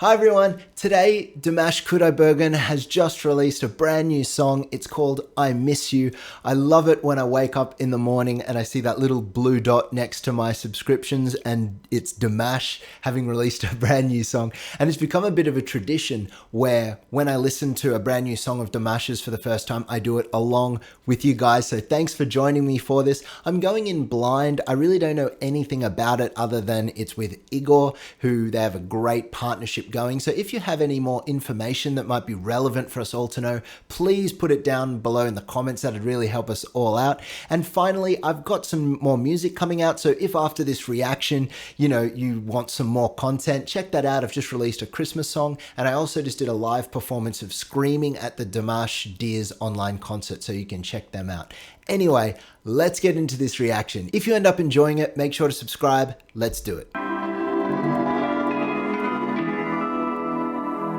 Hi everyone, today Dimash Kudaibergen has just released a brand new song. It's called I Miss You. I love it when I wake up in the morning and I see that little blue dot next to my subscriptions and it's Dimash having released a brand new song. And it's become a bit of a tradition where when I listen to a brand new song of Dimash's for the first time, I do it along with you guys. So thanks for joining me for this. I'm going in blind. I really don't know anything about it other than it's with Igor, who they have a great partnership going. So if you have any more information that might be relevant for us all to know, please put it down below in the comments. That'd really help us all out. And finally, I've got some more music coming out. So if after this reaction, you want some more content, check that out. I've just released a Christmas song and I also just did a live performance of Screaming at the Dimash Deers online concert. So you can check them out. Anyway, let's get into this reaction. If you end up enjoying it, make sure to subscribe. Let's do it.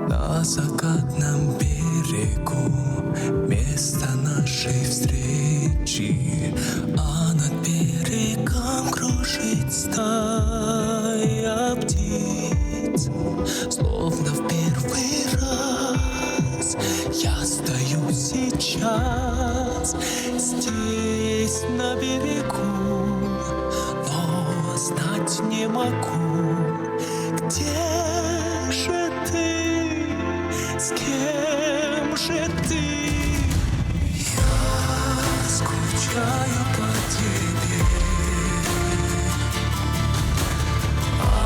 На закатном берегу место нашей встречи, а над берегом кружит стая птиц. Словно в первый раз я стою сейчас здесь на берегу, но знать не могу, где же ты? С кем же ты? Я скучаю по тебе, по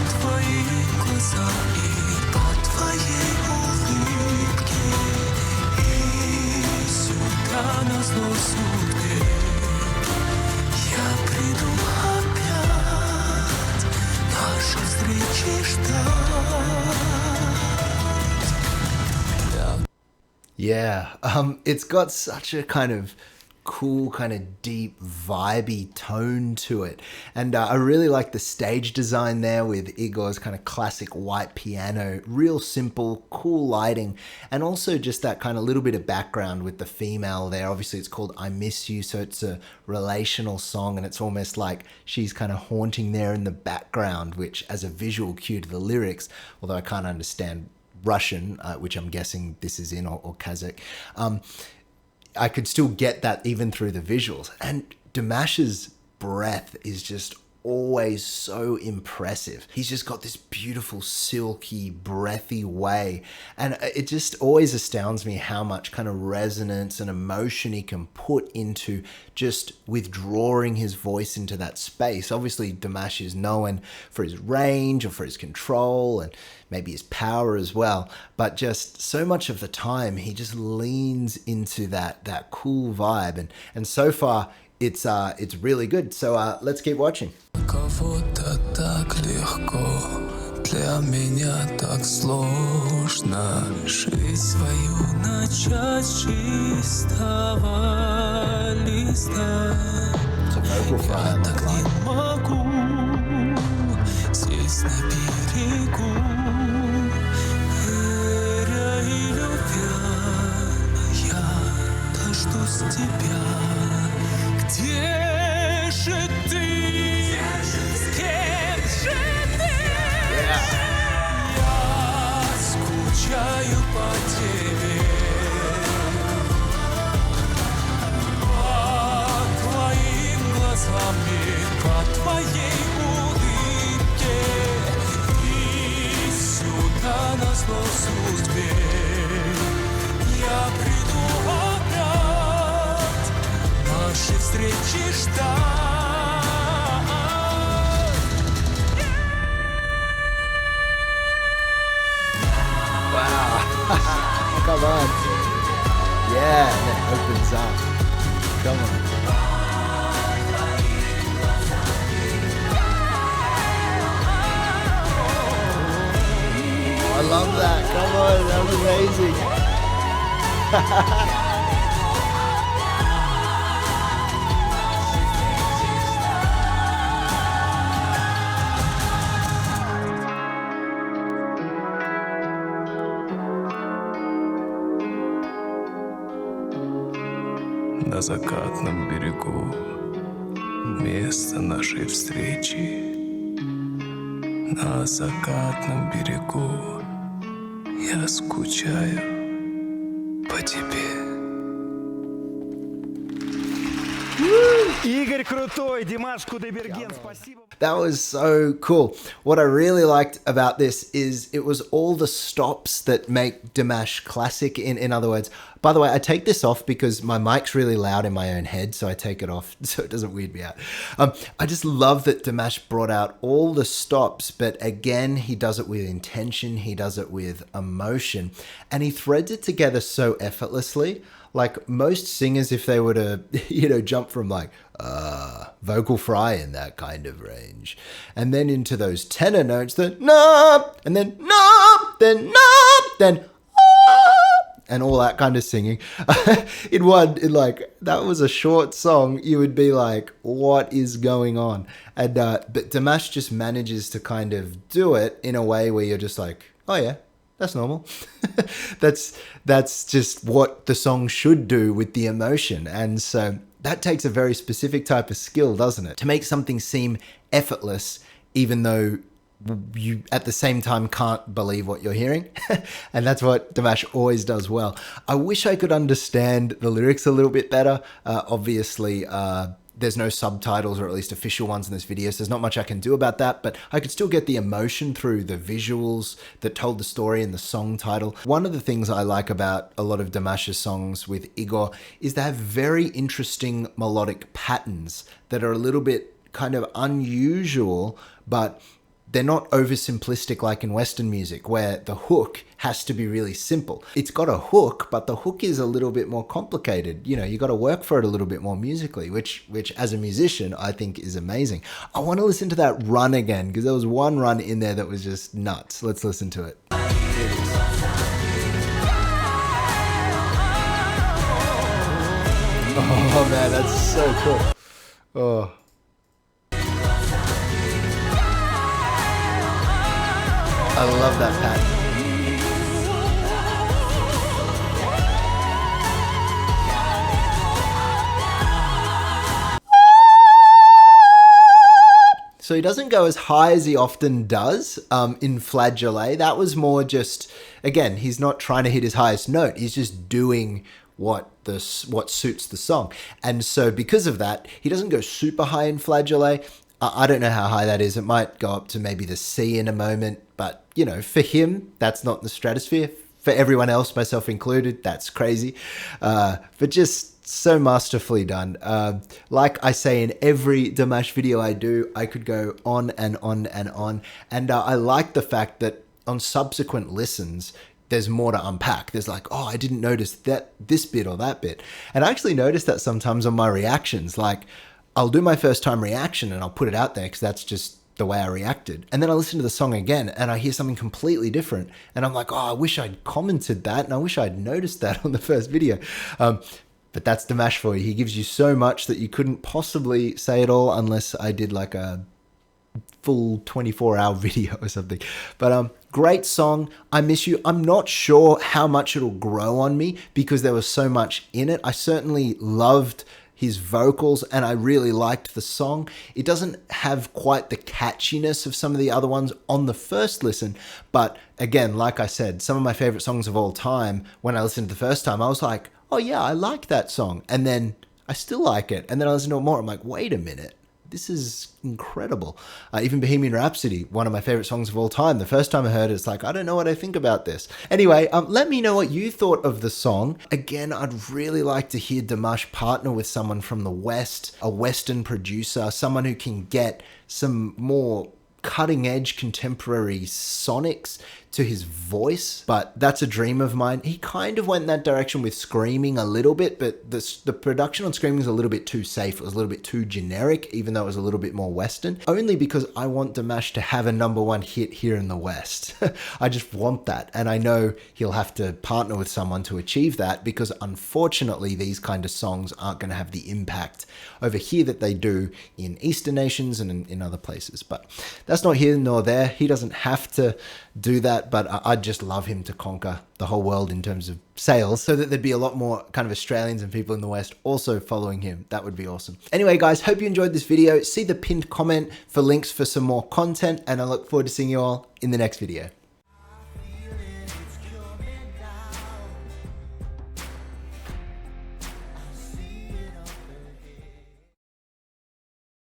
твоим глазам и по твоей улыбке. И сюда назло судьбе я приду опять нашей встречи ждать. Yeah, it's got such a kind of cool, kind of deep, vibey tone to it. And I really like the stage design there with Igor's kind of classic white piano, real simple, cool lighting, and also just that kind of little bit of background with the female there. Obviously, it's called I Miss You, so it's a relational song, and it's almost like she's kind of haunting there in the background, which as a visual cue to the lyrics, although I can't understand Russian, which I'm guessing this is in, or Kazakh, I could still get that even through the visuals. And Dimash's breath is just always so impressive. He's just got this beautiful, silky, breathy way. And it just always astounds me how much kind of resonance and emotion he can put into just withdrawing his voice into that space. Obviously, Dimash is known for his range or for his control and maybe his power as well. But just so much of the time, he just leans into that cool vibe. And so far, it's really good. So let's keep watching. Кого-то так легко, для меня так сложно. Жизнь свою начать с чистого листа. Я так не могу здесь на берегу, веря и любя, я дождусь тебя. Где же ты? С кем же ты? Я скучаю по тебе, по твоим глазам и по твоей улыбке. И сюда назло судьбе я приду опять нашей встречи ждать. Come on. Yeah, and it opens up. Come on. Oh, I love that. Come on, that was amazing. На закатном берегу место нашей встречи. На закатном берегу Я скучаю по тебе. Игорь крутой, Димаш Кудайберген, спасибо. That was so cool. What I really liked about this is it was all the stops that make Dimash classic. In other words, by the way, I take this off because my mic's really loud in my own head, so I take it off so it doesn't weird me out. I just love that Dimash brought out all the stops, but again, he does it with intention, he does it with emotion, and he threads it together so effortlessly. Like most singers, if they were to, jump from like vocal fry in that kind of range, and then into those tenor notes, then no, and then no, then no, then and all that kind of singing. That was a short song. You would be like, what is going on? And but Dimash just manages to kind of do it in a way where you're just like, oh yeah, that's normal. that's just what the song should do with the emotion. And so that takes a very specific type of skill, doesn't it? To make something seem effortless, even though you at the same time can't believe what you're hearing. And that's what Dimash always does well. I wish I could understand the lyrics a little bit better. Obviously, there's no subtitles, or at least official ones in this video, so there's not much I can do about that, but I could still get the emotion through the visuals that told the story and the song title. One of the things I like about a lot of Dimash's songs with Igor is they have very interesting melodic patterns that are a little bit kind of unusual, but they're not oversimplistic like in Western music, where the hook has to be really simple. It's got a hook, but the hook is a little bit more complicated. You got to work for it a little bit more musically, which as a musician, I think is amazing. I want to listen to that run again, because there was one run in there that was just nuts. Let's listen to it. Oh man, that's so cool. Oh. I love that pattern. So he doesn't go as high as he often does in Flageolet. That was more just, again, he's not trying to hit his highest note. He's just doing what suits the song. And so because of that, he doesn't go super high in Flageolet. I don't know how high that is. It might go up to maybe the C in a moment. But, for him, that's not the stratosphere. For everyone else, myself included, that's crazy. But just so masterfully done. Like I say in every Dimash video I do, I could go on and on and on. And I like the fact that on subsequent listens, there's more to unpack. There's like, oh, I didn't notice this bit or that bit. And I actually notice that sometimes on my reactions. Like, I'll do my first time reaction and I'll put it out there because that's just the way I reacted. And then I listen to the song again and I hear something completely different. And I'm like, oh, I wish I'd commented that. And I wish I'd noticed that on the first video. But that's Dimash for you. He gives you so much that you couldn't possibly say it all unless I did like a full 24-hour video or something. But great song. I Miss You. I'm not sure how much it'll grow on me because there was so much in it. I certainly loved his vocals, and I really liked the song. It doesn't have quite the catchiness of some of the other ones on the first listen, but again, like I said, some of my favorite songs of all time, when I listened to the first time, I was like, oh yeah, I like that song. And then I still like it. And then I listen to it more, I'm like, wait a minute, this is incredible. Even Bohemian Rhapsody, one of my favorite songs of all time. The first time I heard it, it's like, I don't know what I think about this. Anyway, let me know what you thought of the song. Again, I'd really like to hear Dimash partner with someone from the West, a Western producer, someone who can get some more cutting edge contemporary sonics to his voice, but that's a dream of mine. He kind of went in that direction with Screaming a little bit, but the production on Screaming is a little bit too safe. It was a little bit too generic, even though it was a little bit more Western, only because I want Dimash to have a #1 hit here in the West. I just want that. And I know he'll have to partner with someone to achieve that because unfortunately, these kind of songs aren't going to have the impact over here that they do in Eastern nations and in other places. But that's not here nor there. He doesn't have to do that, but I'd just love him to conquer the whole world in terms of sales so that there'd be a lot more kind of Australians and people in the West also following him. That would be awesome. Anyway, guys, hope you enjoyed this video. See the pinned comment for links for some more content, and I look forward to seeing you all in the next video.